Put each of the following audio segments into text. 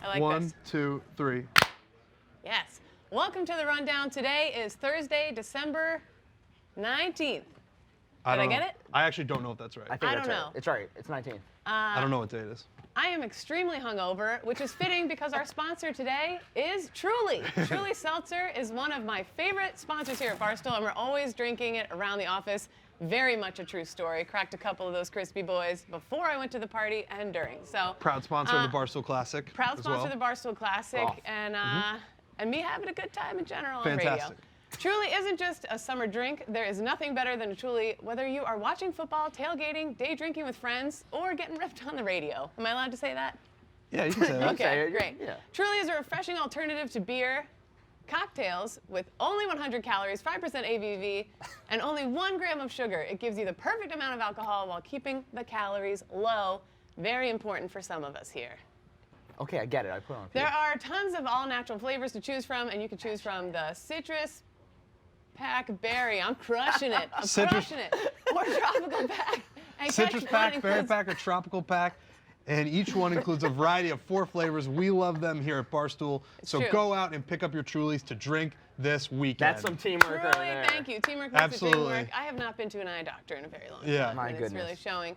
I like One, this. 2, 3. Yes. Welcome to the Rundown. Today is Thursday, December 19th. Did I get it? I actually don't know if that's right. I think I that's don't right. know. It's right. It's 19. I don't know what day it is. I am extremely hungover, which is fitting because our sponsor today is Truly. Truly Seltzer is one of my favorite sponsors here at Barstool, and we're always drinking it around the office. Very much a true story. Cracked a couple of those crispy boys before I went to the party and during. So Proud sponsor of the Barstool Classic. proud as sponsor well. of the Barstool Classic, Oh. and me having a good time in general on Fantastic. radio. Truly isn't just a summer drink. There is nothing better than a Truly, whether you are watching football, tailgating, day drinking with friends, or getting ripped on the radio. Am I allowed to say that? Yeah, you can say that. Okay, say it, great. yeah. Truly is a refreshing alternative to beer, cocktails with only 100 calories, 5% ABV, and only 1 gram of sugar. It gives you the perfect amount of alcohol while keeping the calories low. Very important for some of us here. Okay, I get it. I put on. There are tons of all-natural flavors to choose from, and you can choose from the citrus pack berry. I'm crushing it. I'm Citrus- crushing it. Or tropical pack. And Citrus catch pack, one berry includes- pack, or tropical pack. And each one includes a variety of 4 flavors. We love them here at Barstool. So true. go out and pick up your Trulies to drink this weekend. That's some teamwork right Truly, there. thank you. Teamwork makes the dream Absolutely. work. I have not been to an eye doctor in a very long Yeah. time. My and goodness. It's really showing.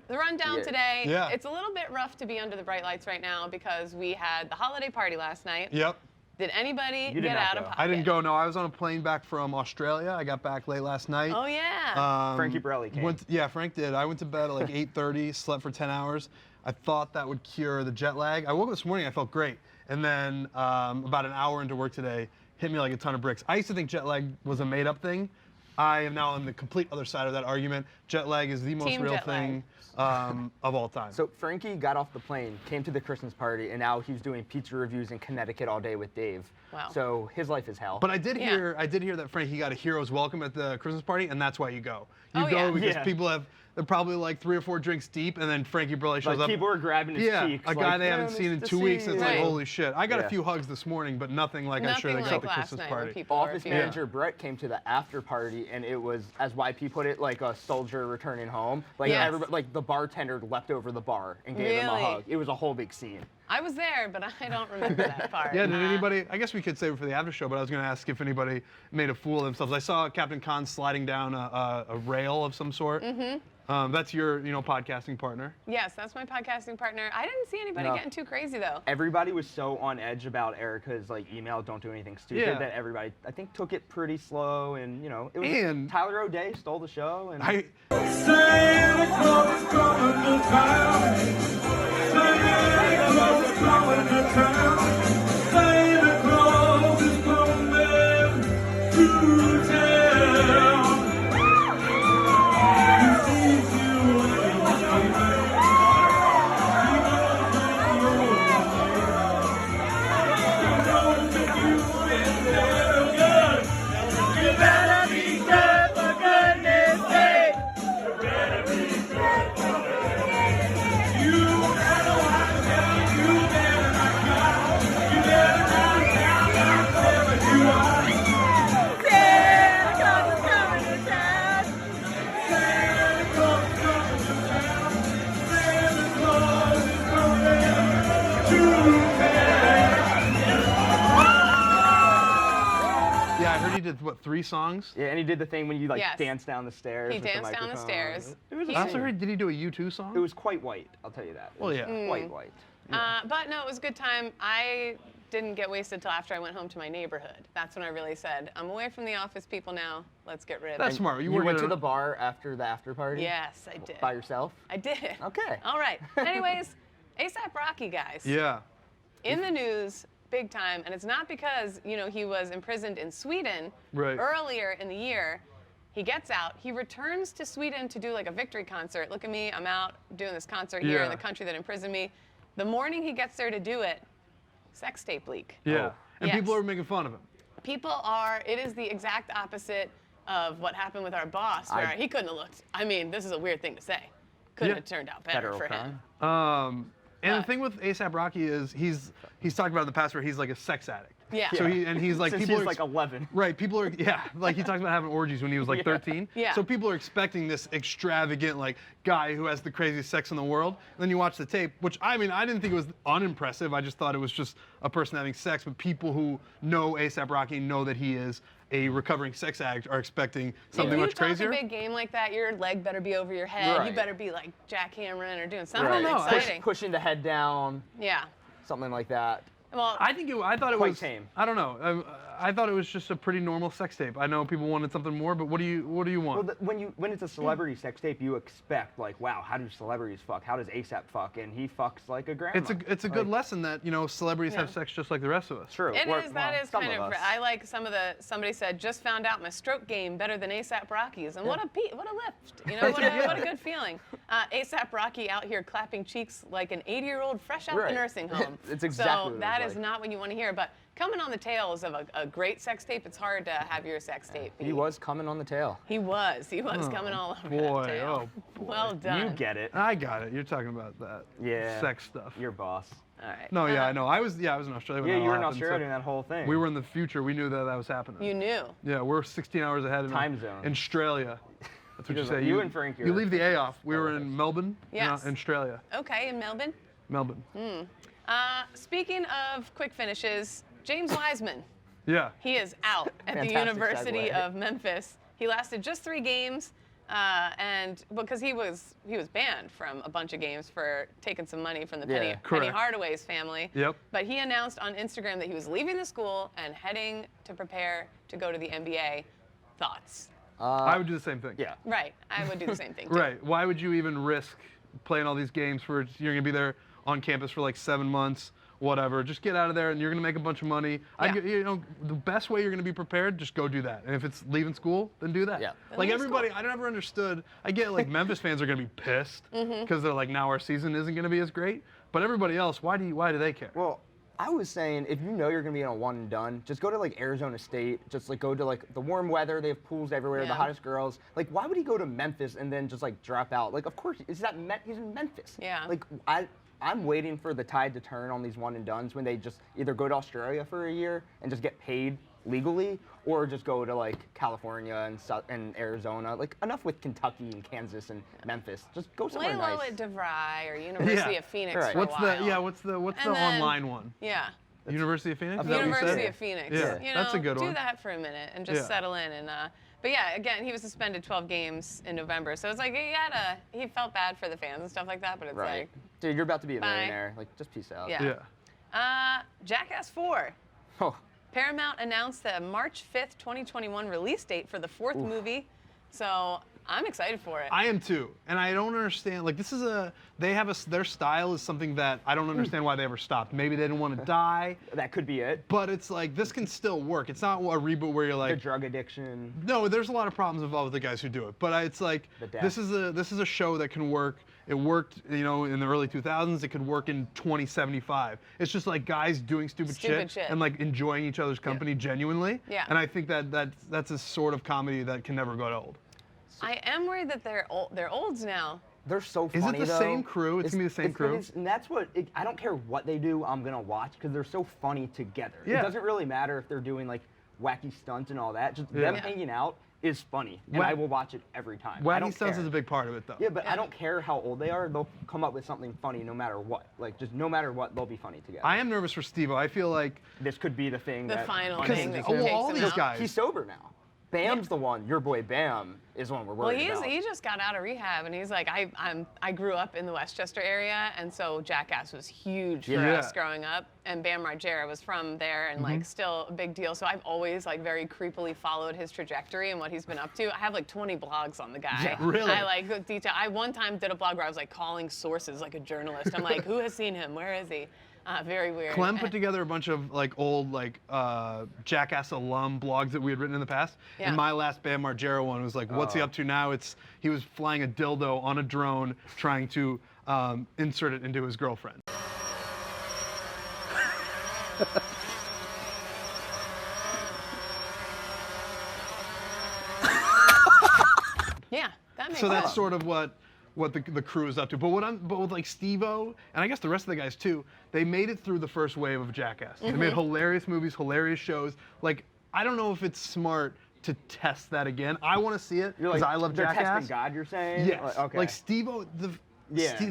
The rundown Yeah. today, Yeah. it's a little bit rough to be under the bright lights right now because we had the holiday party last night. Yep. Did anybody You did get not out of go. pocket? I didn't go. No, I was on a plane back from Australia. I got back late last night. Oh, yeah. Frankie Borelli came. Yeah, Frank did. I went to bed at like 8:30, slept for 10 hours. I thought that would cure the jet lag. I woke up this morning, I felt great. And then about an hour into work today, hit me like a ton of bricks. I used to think jet lag was a made-up thing. I am now on the complete other side of that argument. Jet lag is the most Team real jet lag. thing of all time. So Frankie got off the plane, came to the Christmas party, and now he's doing pizza reviews in Connecticut all day with Dave. Wow. So his life is hell. But I did Yeah. hear that Frankie got a hero's welcome at the Christmas party, and that's why you go. You Oh, go yeah. because Yeah. they're probably like 3 or 4 drinks deep, and then Frankie Borelli shows like up. people are grabbing his Yeah, cheeks. a guy like, they haven't "Man, seen in it's 2 to weeks. see It's you." like, Right. holy shit. I got a Yeah. few hugs this morning, but nothing like I sure Nothing they got at like the last Christmas night party. when people were Office feeling manager Brett came to the after party, and it was, as YP put it, like a soldier returning home. Like Yes. everybody, like the bartender leapt over the bar and gave him a Really? hug. It was a whole big scene. I was there, but I don't remember that part. Yeah, did anybody? I guess we could save it for the after show, but I was going to ask if anybody made a fool of themselves. I saw Captain Khan sliding down a rail of some sort. Mm-hmm. That's your, podcasting partner. Yes, that's my podcasting partner. I didn't see anybody No. getting too crazy, though. Everybody was so on edge about Erica's email, don't do anything stupid, Yeah. that everybody, I think, took it pretty slow, and it was And- Tyler O'Day stole the show, and Santa Claus is coming to town. Santa Claus is coming to town. Santa Claus is coming to town. He sees you in the street. He knows that you've been there good. You better be good for goodness sake. You better watch out, you better not cry. You better not count whatever you are. Santa Claus is coming to town. Santa Claus is coming to town. Santa Claus is coming to town. Yeah, I heard he did, 3 songs? yeah, and he did the thing when you Yes. dance down the stairs. He with the danced down the microphone. stairs. It was a He- I also scene. heard, did he do a U2 song? It was quite white, I'll tell you that. It Well, was yeah. quite white. But no, it was a good time. I didn't get wasted till after I went home to my neighborhood. That's when I really said, I'm away from the office people now. Let's get rid of That's it. smart. You were went to gonna- the bar after the after party? Yes, I did. By yourself? I did. Okay. All right. Anyways, ASAP Rocky, guys. Yeah. In the news, big time. And it's not because, he was imprisoned in Sweden Right. earlier in the year. He gets out. He returns to Sweden to do like a victory concert. Look at me. I'm out doing this concert here in Yeah. the country that imprisoned me. The morning he gets there to do it, Sextape leak. Yeah. Oh. And Yes. people are making fun of him. It is the exact opposite of what happened with our boss, where he couldn't have looked. I mean, this is a weird thing to say. Couldn't Yeah. have turned out better Federal for crime. him. And the But- thing with ASAP Rocky is he's talked about in the past where he's like a sex addict. Yeah. So he's like, Since people he's are like 11. Right, people are, yeah, like he talks about having orgies when he was like 13. Yeah. So people are expecting this extravagant, like, guy who has the craziest sex in the world. And then you watch the tape, which, I mean, I didn't think it was unimpressive. I just thought it was just a person having sex. But people who know A$AP Rocky know that he is a recovering sex addict are expecting something much crazier. If you talk a big game like that, your leg better be over your head. Right. You better be like jackhammering or doing something don't know. exciting. Pushing the head down, Yeah. something like that. Well, I thought it Quite was tame. I don't know. I thought it was just a pretty normal sex tape. I know people wanted something more, but what do you want? Well, when it's a celebrity sex tape, you expect like, wow, how do celebrities fuck? How does A$AP fuck? And he fucks like a grandma. It's a good lesson that celebrities have sex just like the rest of us. True. That is some kind of. us. I like somebody said, just found out my stroke game better than A$AP Rocky's, and what a lift. What a good feeling. A$AP Rocky out here clapping cheeks like an 80-year-old fresh out the nursing home. It's exactly so what it that was is like. not what you want to hear. But coming on the tails of a great sex tape, it's hard to have your sex tape. He was coming on the tail. He was coming all over boy, that tail. oh, boy. Well done. You get it. I got it. You're talking about that sex stuff. Your boss. All right. No, yeah, I know. I was in Australia when Yeah, that you all were in happened, Australia so doing that whole thing. We were in the future. We knew that was happening. You knew. Yeah, we're 16 hours ahead in Time zone. In Australia. That's what you say. You and Frank. You leave the A off. We were in Melbourne, Yes. in Australia. Okay, in Melbourne. Melbourne. Speaking of quick finishes, James Wiseman. Yeah. He is out at the Fantastic University segue. of Memphis. He lasted just 3 games, and because he was banned from a bunch of games for taking some money from the Penny Correct. Hardaway's family. Yep. But he announced on Instagram that he was leaving the school and heading to prepare to go to the NBA. Thoughts? I would do the same thing. Yeah. Right. I would do the same thing too. Right. Why would you even risk playing all these games for you're gonna be there on campus for like 7 months, whatever? Just get out of there and you're gonna make a bunch of money. Yeah. The best way you're gonna be prepared, just go do that. And if it's leaving school, then do that. Yeah. Like leave everybody, I never understood. I get like Memphis fans are gonna be pissed because they're like, now our season isn't gonna be as great. But everybody else, why do they care? Well, I was saying, if you know you're gonna be in a one and done, just go to like Arizona State. Just like go to like the warm weather. They have pools everywhere. Yeah. The hottest girls. Like, why would he go to Memphis and then just like drop out? Like, of course, he's in Memphis. Yeah. Like, I'm waiting for the tide to turn on these one and dones when they just either go to Australia for a year and just get paid legally, or just go to like California and Arizona. Like, enough with Kentucky and Kansas and Memphis. Just go somewhere Lay low nice. at DeVry or University of Phoenix Right. for What's a while. what's the And then- online one? Yeah. University of Phoenix? Is that what you University said? of Phoenix. Yeah, You know, that's a good do one. that for a minute and just Yeah. settle in. And but yeah, again, he was suspended 12 games in November, so it's like he felt bad for the fans and stuff like that. But it's Right. like, Dude, you're about to be a Bye. millionaire. Like, just peace out. yeah. Jackass 4. Oh. Paramount announced the March 5th, 2021 release date for the 4th movie, so I'm excited for it. I am too, and I don't understand. Like their style is something that I don't understand why they ever stopped. Maybe they didn't want to die, That could be it. but it's like this can still work. It's not a reboot where you're The like, drug addiction. no, there's a lot of problems involved with the guys who do it. But it's like The death. this is a show that can work. It worked, in the early 2000s. It could work in 2075. It's just like guys doing stupid shit and like enjoying each other's company genuinely. Yeah. And I think that's a sort of comedy that can never go old. I am worried that they're olds now. They're so Is funny. it the though. same crew? It's gonna be the same crew? And that's what. I don't care what they do. I'm gonna watch because they're so funny together. Yeah. It doesn't really matter if they're doing like wacky stunts and all that. Just them Yeah. hanging out is funny, and Wa- I will watch it every time. I Wacky don't stunts care. is a big part of it, though. Yeah, but I don't care how old they are. They'll come up with something funny no matter what. Like, just no matter what, they'll be funny together. I am nervous for Steve-O. I feel like This could be the thing. The that final because thing that unhangs him. takes all him these out. guys. He's sober now. Bam's the one. Your boy Bam is the one we're worried about. He just got out of rehab, and he's like, I grew up in the Westchester area, and so Jackass was huge for Yeah. us growing up, and Bam Margera was from there, and like still a big deal. So I've always like very creepily followed his trajectory and what he's been up to. I have like 20 blogs on the guy. Yeah, really? I like go detail. I one time did a blog where I was like calling sources like a journalist. I'm like, who has seen him? Where is he? Very weird. Clem put together a bunch of like old Jackass alum blogs that we had written in the past. Yeah. And my last Bam Margera one was like, what's he up to now? He was flying a dildo on a drone trying to insert it into his girlfriend. Yeah, that makes So that's sense. sort of what what the crew is up to. But with like Steve-O, and I guess the rest of the guys too, they made it through the first wave of Jackass. They made hilarious movies, hilarious shows. Like, I don't know if it's smart to test that again. I want to see it because I love they're Jackass. testing God, you're saying? Yes. Like, okay. Like Steve-O, the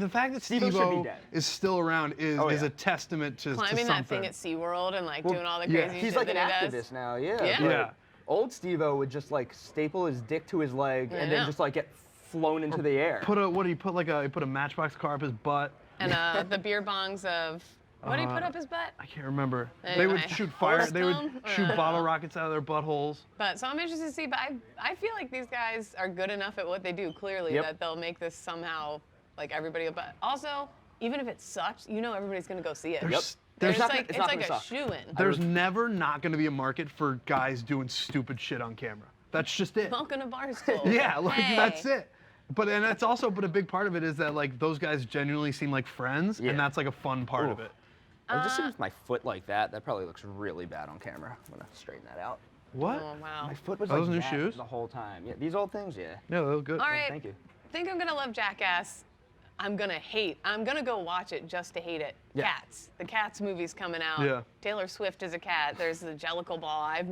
fact that Steve-O should Steve-O be dead. is still around is yeah. a testament to Climbing something. that thing at SeaWorld and like Well, doing all the yeah. crazy He's shit like an that he activist does. now, yeah. Yeah. but Yeah. Old Steve-O would just like staple his dick to his leg I and know. then just like get flown into the air. He put a matchbox car up his butt. And the beer bongs of, what did he put up his butt? I can't remember. They Anyway. would shoot fire. They would Forest Gump? shoot bottle rockets out of their buttholes. But so I'm interested to see, but I feel like these guys are good enough at what they do, clearly, Yep. that they'll make this somehow, like everybody, but also, even if it sucks, you know everybody's gonna go see it. There's- There's not like, gonna- it's it's not like gonna a suck. shoe-in. There's never not going to be a market for guys doing stupid shit on camera. That's just it. Welcome to Barstool. Yeah, like Hey. that's it. But a big part of it is that like those guys genuinely seem like friends, Yeah. and that's like a fun part of Ooh. it. I just see with my foot like that. That probably looks really bad on camera. I'm gonna straighten that out. What? Oh, wow. My foot was Those like new that shoes? the whole time. Yeah, these old things, yeah. Yeah, they look good. All right. Thank you. I think I'm gonna love Jackass. I'm gonna go watch it just to hate it. Yeah. Cats. The Cats movie's coming out. Yeah. Taylor Swift is a cat. There's the Jellicle Ball. I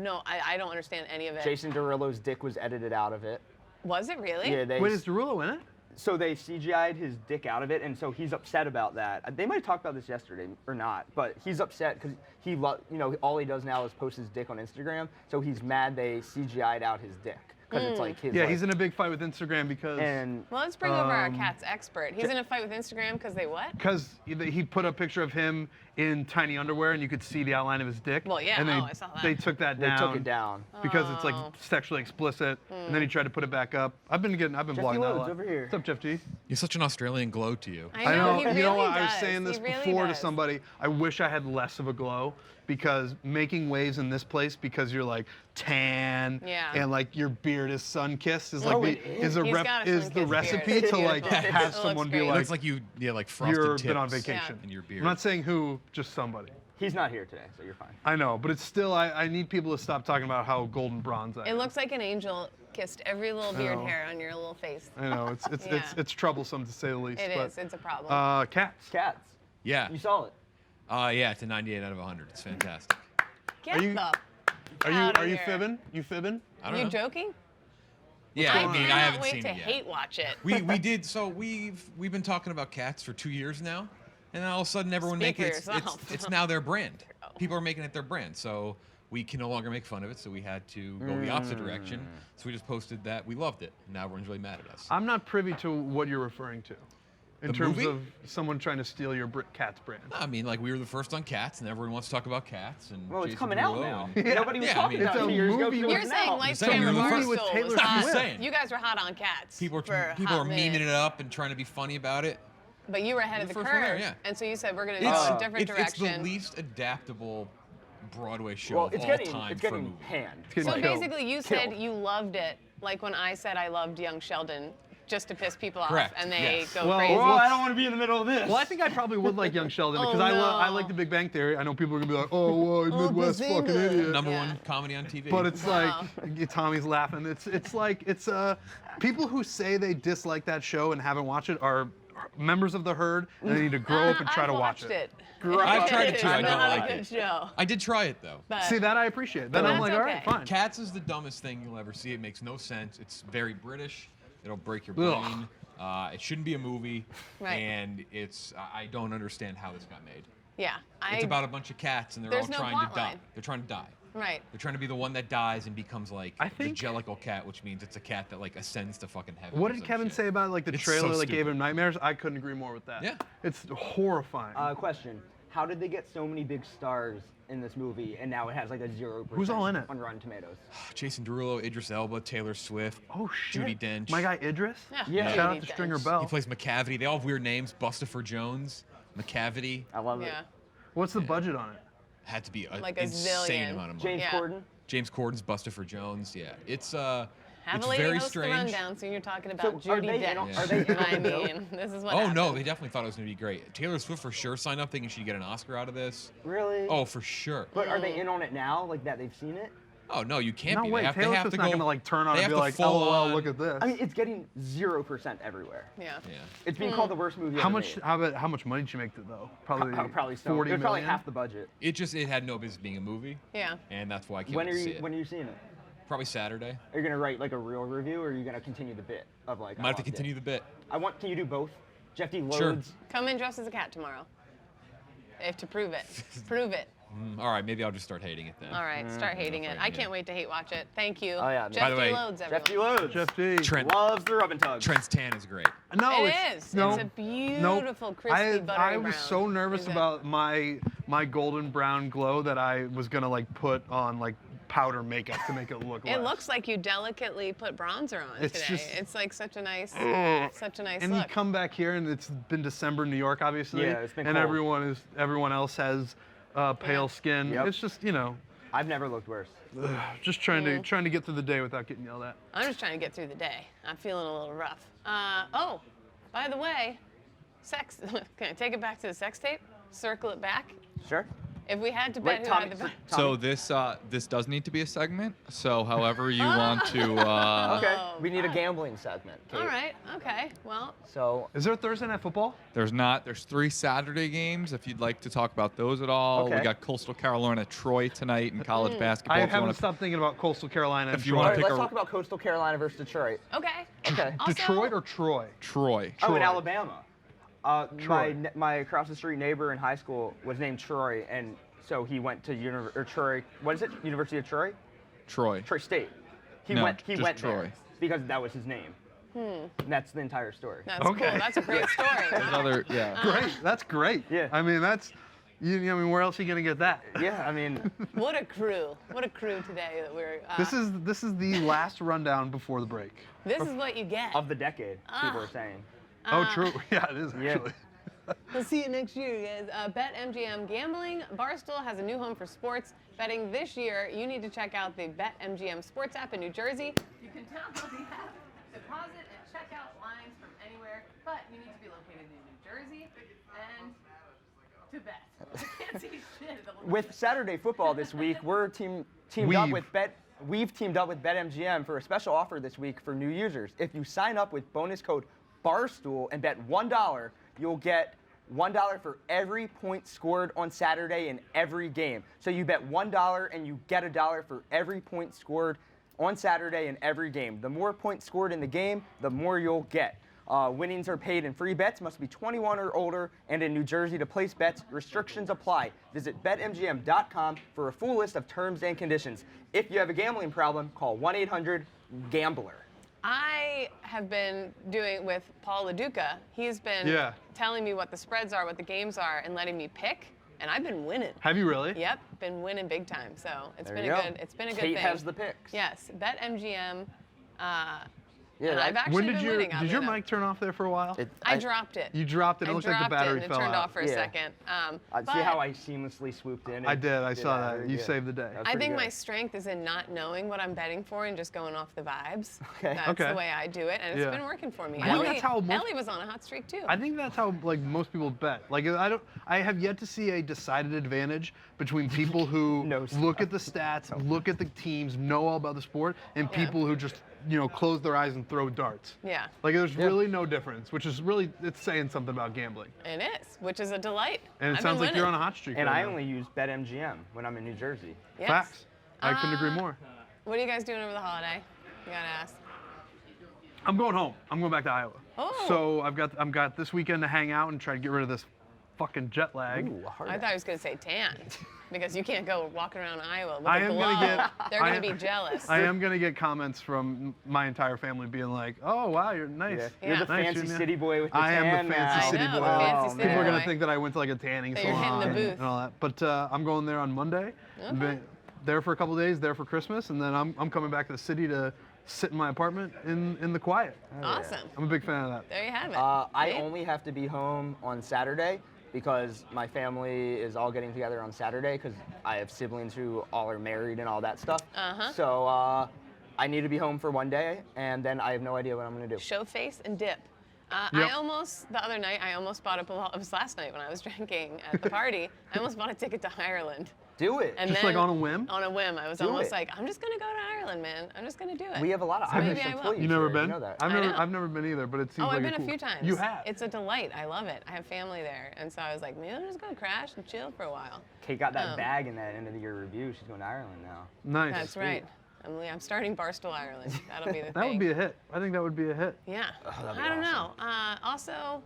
don't understand any of it. Jason Derulo's dick was edited out of it. Was it really? Yeah, they. Wait, is Derulo in it? So they CGI'd his dick out of it, and so he's upset about that. They might have talked about this yesterday or not, but he's upset because all he does now is post his dick on Instagram. So he's mad they CGI'd out his dick because it's like his. Yeah, like, he's in a big fight with Instagram because And Well, let's bring over our Cats expert. He's in a fight with Instagram because they what? he put a picture of him in tiny underwear and you could see the outline of his dick. Well, yeah, And I saw that. they took that they down. took it down. Because it's like Oh. sexually explicit, and then he tried to put it back up. I've been Jeffy blogging that a Loads lot. over here. What's up, Jeff G? You're such an Australian glow to you. I know. He really you know what? I was does. saying this He really before to does. somebody. I wish I had less of a glow because making waves in this place because you're like tan Yeah. and like your beard is sun-kissed is Oh, like it is He's got a is the sun-kissed recipe beard. to like It's beautiful. have It looks someone be great. It like looks like like frosted you're tips been on vacation. in your beard. I'm not saying who, just somebody. He's not here today, so you're fine. I know, but it's still I need people to stop talking about how golden bronze I It am. looks like an angel kissed every little beard know. hair on your little face. I know Yeah. it's troublesome to say the least. It but, is. It's a problem. Cats. Cats. Yeah. You saw it. Yeah, it's a 98 out of 100. It's fantastic. Get you- the Are you here. fibbing? You fibbing? I don't You know. joking? Yeah, I I mean, I cannot haven't wait seen to it yet. hate watch it. We did. So we've been talking about Cats for 2 years now, and then all of a sudden everyone Speak making for yourself. it's now their brand. People are making it their brand. So we can no longer make fun of it. So we had to go the opposite direction. So we just posted that we loved it. And now everyone's really mad at us. I'm not privy to what you're referring to, in The terms movie? of someone trying to steal your Cat's brand. I mean, like we were the first on Cats, and everyone wants to talk about Cats. And Well, it's Jason coming out Derulo now. and- Nobody was Yeah, I talking mean, about it's it a 2 years ago. movie 'cause it with- You're was saying out. Lights saying Camera you're the movie with Barstool Taylor was hot. Swift. saying. You guys were hot on Cats. People for are hot memeing men. it up and trying to be funny about it. But you were ahead of the The first one there, curve, yeah. and so you said we're going to go It's, a different it's direction. the least adaptable Broadway show Well, of it's all getting time it's for a getting movie. panned. It's getting So killed. basically, you Killed. said you loved it, like when I said I loved Young Sheldon, just to piss people off, Correct, and they yes. go Well, crazy. well, I don't want to be in the middle of this. Well, I think I probably would like Young Sheldon because Oh, I no. like The Big Bang Theory. I know people are gonna be like, oh, Midwest Bazinga. fucking idiot. Number Yeah. one comedy on TV. But it's Wow. like Tommy's laughing. It's like people who say they dislike that show and haven't watched it are members of the herd and they need to grow up and try I've to watch watched it. I've tried it too. I It's don't not like a good it. show. I did try it though. But See, that I appreciate. Then I'm That's like, all right, okay. fine. Cats is the dumbest thing you'll ever see. It makes no sense. It's very British. It'll break your Ugh. brain. It shouldn't be a movie. Right. And I don't understand how this got made. yeah, It's about a bunch of cats and they're There's all no trying plot to die. line. They're trying to die. right. They're trying to be the one that dies and becomes like I the think- Jellicle cat, which means it's a cat that like ascends to fucking heaven. What or did some Kevin shit. say about like the It's so trailer that gave stupid. him nightmares? I couldn't agree more with that. Yeah. It's horrifying. Question: how did they get so many big stars in this movie, and now it has like a 0% Who's all in it? on Rotten Tomatoes? Jason Derulo, Idris Elba, Taylor Swift, oh shit. Judi Dench. My guy Idris. Yeah. Shout out Judi to Stringer Dench. Bell. He plays McCavity. They all have weird names. Bustopher Jones, McCavity. I love it. Yeah, What's the budget on it? Had to be an Like a insane zillion. amount of money. James Yeah. Corden. James Corden's Bustopher Jones. Yeah, it's have it's a lady very host the strange. rundown, so you're talking about So are Judi they in on- Dench. are they in on I the joke? mean, this is what Oh no, happens. they definitely thought it was gonna be great. Taylor Swift for sure signed up thinking she'd get an Oscar out of this. Really? Oh, for sure. But are they in on it now? Like that they've seen it? Oh no, you can't No be. way. They have Taylor to Swift's go. not gonna like turn on they and have be to like, full "LOL, on- look at this." I mean, it's getting 0% everywhere. Yeah. Yeah. It's being called the worst movie How ever much? made. How much money did you make though? Probably Probably so. 40 It was probably million? half the budget. It had no business being a movie, Yeah. and that's why I can't When wait are to see you it. when are you seeing it? Probably Saturday. Are you gonna write like a real review, or are you gonna continue the bit of like? Might have to continue the bit. Can you do both? Jeff D. Sure. loads. Come in dressed as a cat tomorrow. They have to prove it. Prove it. All right, maybe I'll just start hating it then. All right, start hating it. I can't wait to hate watch it. Thank you. Oh, yeah. Jeff By the D. way, Loads, everyone. Jeff D. loads. Jeff D. Trent, Loves the rub and tug. Trent's tan is great. No, It it's is. No, It's a beautiful, crispy, I buttery was brown. so nervous Is it? about my golden brown glow that I was gonna like put on like powder makeup to make it look. It looks like you delicately put bronzer on It's today. just- It's like such a nice And you look. come back here and it's been December in New York, obviously. Yeah, it's been and cold. everyone else has pale Yeah. skin. Yep. It's just I've never looked worse. just trying to get through the day without getting yelled at. I'm just trying to get through the day. I'm feeling a little rough. Oh, by the way, sex. Can I take it back to the sex tape? Circle it back. Sure. If we had to Wait, bet who Tommy. had the best. So this does need to be a segment. So however you want to. Okay. Oh, We need a God. gambling segment. Kate. All right. Okay. Well, So Is there Thursday night football? There's 3 Saturday games if you'd like to talk about those at all. Okay. We got Coastal Carolina Troy tonight in college basketball. I if you haven't wanna- stopped thinking about Coastal Carolina. If and you Troy. all wanna right, pick let's a- talk about Coastal Carolina versus Detroit. okay. Okay. Also, Detroit or Troy? Troy. Oh, in Troy. Alabama. Troy. My across the street neighbor in high school was named Troy, and so he went to Troy. What is it? University of Troy? Troy. Troy State. He No, went just there Troy. because that was his name. And that's the entire story. That's Okay. cool. That's a great story. There's other, yeah. Great. That's great. Yeah. I mean, that's. I mean, where else are you gonna get that? Yeah, I mean, What a crew. What a crew today that we're. This is the last rundown before the break. This is what you get. of the decade, people are saying. Oh, true. Yeah, it is Yeah. actually. We'll see you next year, guys. BetMGM Gambling. Barstool has a new home for sports betting this year. You need to check out the BetMGM Sports app in New Jersey. You can download the app, deposit and check out lines from anywhere, but you need to be located in New Jersey and to bet. I can't see shit. With Saturday football this week, we're teamed up with We've teamed up with BetMGM for a special offer this week for new users. If you sign up with bonus code Barstool and bet $1, you'll get $1 for every point scored on Saturday in every game. So you bet $1 and you get $1 for every point scored on Saturday in every game. The more points scored in the game, the more you'll get. Winnings are paid in free bets, must be 21 or older, and in New Jersey to place bets. Restrictions apply. Visit BetMGM.com for a full list of terms and conditions. If you have a gambling problem, call 1-800-GAMBLER. I have been doing with Paul LaDuca. He's been telling me what the spreads are, what the games are, and letting me pick. And I've been winning. Have you really? Yep, been winning big time. So it's There been you a go. good. It's been a good Kate thing. has the picks. Yes, BetMGM. Yeah, And I've actually When did been your winning. did your mic turn off there for a while? I dropped it. You dropped it. It I looked like the dropped battery it and fell it turned out. off for a Yeah. second. See how I seamlessly swooped in? I did. I did saw that. that. You Yeah. saved the day. That was I pretty think good. my strength is in not knowing what I'm betting for and just going off the vibes. Okay. That's Okay. the way I do it, and it's Yeah. been working for me. I think that's how most- Ellie was on a hot streak too. I think that's how like most people bet. Like I have yet to see a decided advantage between people who No look at the stats, look at the teams, know all about the sport, and people who just close their eyes and throw darts. Yeah. Like there's really no difference, which is really it's saying something about gambling. It is, which is a delight. And it I've sounds been like you're on winning. a hot streak. And right I now. only use BetMGM when I'm in New Jersey. Yes. Facts. I couldn't agree more. What are you guys doing over the holiday? You gotta ask. I'm going home. I'm going back to Iowa. Oh. So I've got this weekend to hang out and try to get rid of this fucking jet lag. Ooh, a hard I thought I was gonna say tan, because you can't go walking around Iowa with I a am glow. gonna get- They're I gonna am- be jealous. I am gonna get comments from my entire family being like, "Oh wow, you're nice. Yeah. You're the Yeah. Nice, fancy Junior." city boy with the I am the tan fancy now. city I know, boy. the fancy Oh, city People are gonna boy. think that I went to like a tanning That you're hitting salon the booth. and all that. But I'm going there on Monday. Okay. There for a couple days, there for Christmas, and then I'm coming back to the city to sit in my apartment in the quiet. Awesome. I'm a big fan of that. There you have it. I See? only have to be home on Saturday because my family is all getting together on Saturday because I have siblings who all are married and all that stuff. Uh-huh. So I need to be home for one day, and then I have no idea what I'm going to do. Show face and dip. Yep. The other night, I almost bought it was last night when I was drinking at the party. I almost bought a ticket to Ireland. Do it. And Just then, like on a whim? On a whim. I was Do almost it. like, I'm just going to go to Ireland, man. I'm just going to do it. We have a lot of So Irish maybe I will. employees. You never here, been? You know that. I've never been either, but it seems Oh, like I've been cool. a few times. You have? It's a delight. I love it. I have family there. And so I was like, maybe I'm just going to crash and chill for a while. Kate got that bag in that end of the year review. She's going to Ireland now. Nice. That's right. I'm starting Barstool Ireland. That'll be the thing. That would be a hit. I think that would be a hit. Yeah. that'd be I don't awesome. know. Also,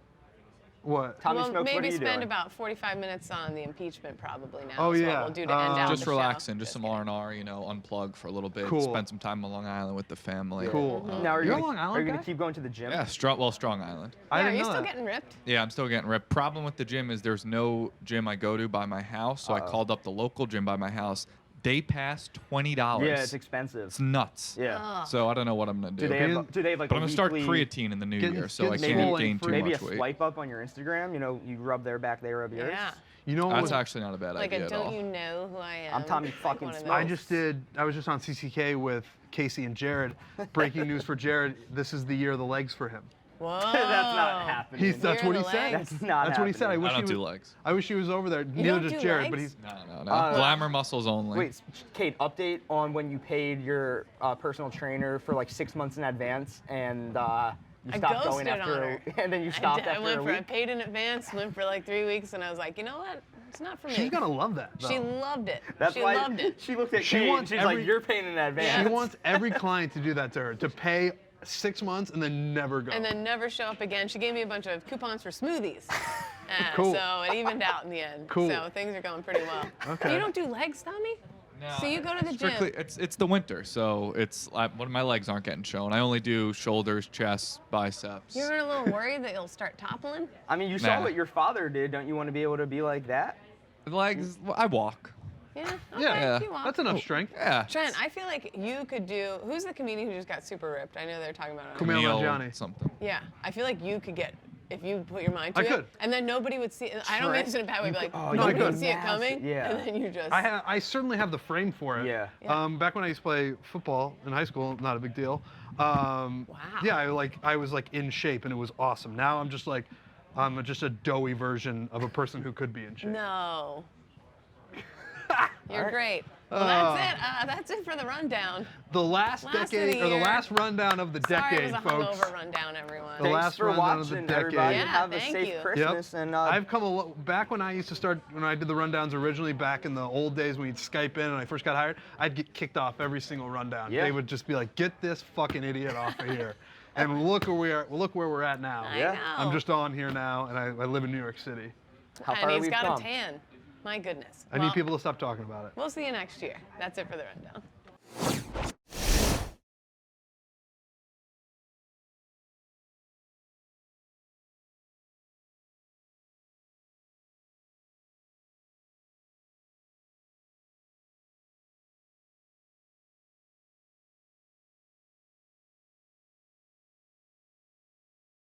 What? Tommy we'll Smokes, what maybe are you spend doing? about 45 minutes on the impeachment probably now. Oh, is yeah. what we'll do to end out Just the relaxing, show. just some kidding. R&R, unplug for a little bit. Cool. Spend some time on Long Island with the family. Cool. Now, are You're you a Long are you Island going guy? to keep going to the gym? Yeah, Strong Island. I Yeah, are didn't you know still that. getting ripped? Yeah, I'm still getting ripped. Problem with the gym is there's no gym I go to by my house, so I called up the local gym by my house. Day pass, $20. Yeah, it's expensive. It's nuts. Yeah. So I don't know what I'm gonna do. Do they have like but a I'm gonna start weekly- creatine in the new Getting- year, so I getting can't swole gain ain't too free. Maybe a much weight. swipe up on your Instagram. You rub their back, they rub yours. Yeah. You know what? That's was- actually not a bad Like idea a at don't all. you know who I am? I'm Tommy Like fucking one of Smokes. those. I was just on CCK with Casey and Jared. Breaking news for Jared. This is the year of the legs for him. Whoa. That's not happening. That's Year what of he the said. legs. That's not That's what he said. I happening. wish I don't he do was, legs. I wish he was over there. Neither don't does do Jared, but legs? he's. No. Uh, Glamour muscles only. Wait, Kate, update on when you paid your personal trainer for like 6 months in advance and you I stopped going ghosted on after her. and then you stopped I after went a for, I week. paid in advance, went for like 3 weeks, and I was like, you know what? It's not for me. She's gonna love that. Though. She loved it. That's she why loved it. she looked at She Kate and wants she's every- like, "You're paying in advance." She wants every client to do that to her, to pay 6 months and then never go. And then never show up again. She gave me a bunch of coupons for smoothies. Cool. So it evened out in the end. Cool. So things are going pretty well. Okay. You don't do legs, Tommy? No, So you go to the strictly, gym. It's the winter, so one of my legs aren't getting shown. I only do shoulders, chest, biceps. You're a little worried that you'll start toppling? I mean, you saw Nah. what your father did. Don't you want to be able to be like that? Legs, I walk. Yeah? Okay, yeah, you walk. that's enough strength. Yeah. Trent, I feel like you could do. Who's the comedian who just got super ripped? I know they're talking about it. Kumail Camille Nanjiani. something. Yeah, I feel like you could get. If you put your mind to I it, could. and then nobody would see it. I don't mean this in a bad way, but like Oh, nobody you would could. see it coming, Yeah. and then you just. I certainly have the frame for it. Yeah. Yeah. Back when I used to play football in high school, not a big deal. Wow. Yeah, I was like in shape and it was awesome. Now I'm just like, I'm just a doughy version of a person who could be in shape. No. You're right. great. Well, that's it. That's it for the rundown. The last Last of decade, the or the year. last rundown of the Sorry, decade, it was a folks. hungover rundown, everyone. The Thanks last for rundown of the watching, decade. everybody. Yeah, Have a thank safe you. Christmas and I've come back when I used to start, when I did the rundowns originally back in the old days when you'd Skype in and I first got hired, I'd get kicked off every single rundown. Yeah. They would just be like, get this fucking idiot off of here. And look where we are, look where we're at now. I Yeah. know. I'm just on here now and I live in New York City. how far and he's we've got come. a tan. My goodness. I Well, need people to stop talking about it. We'll see you next year. That's it for the rundown.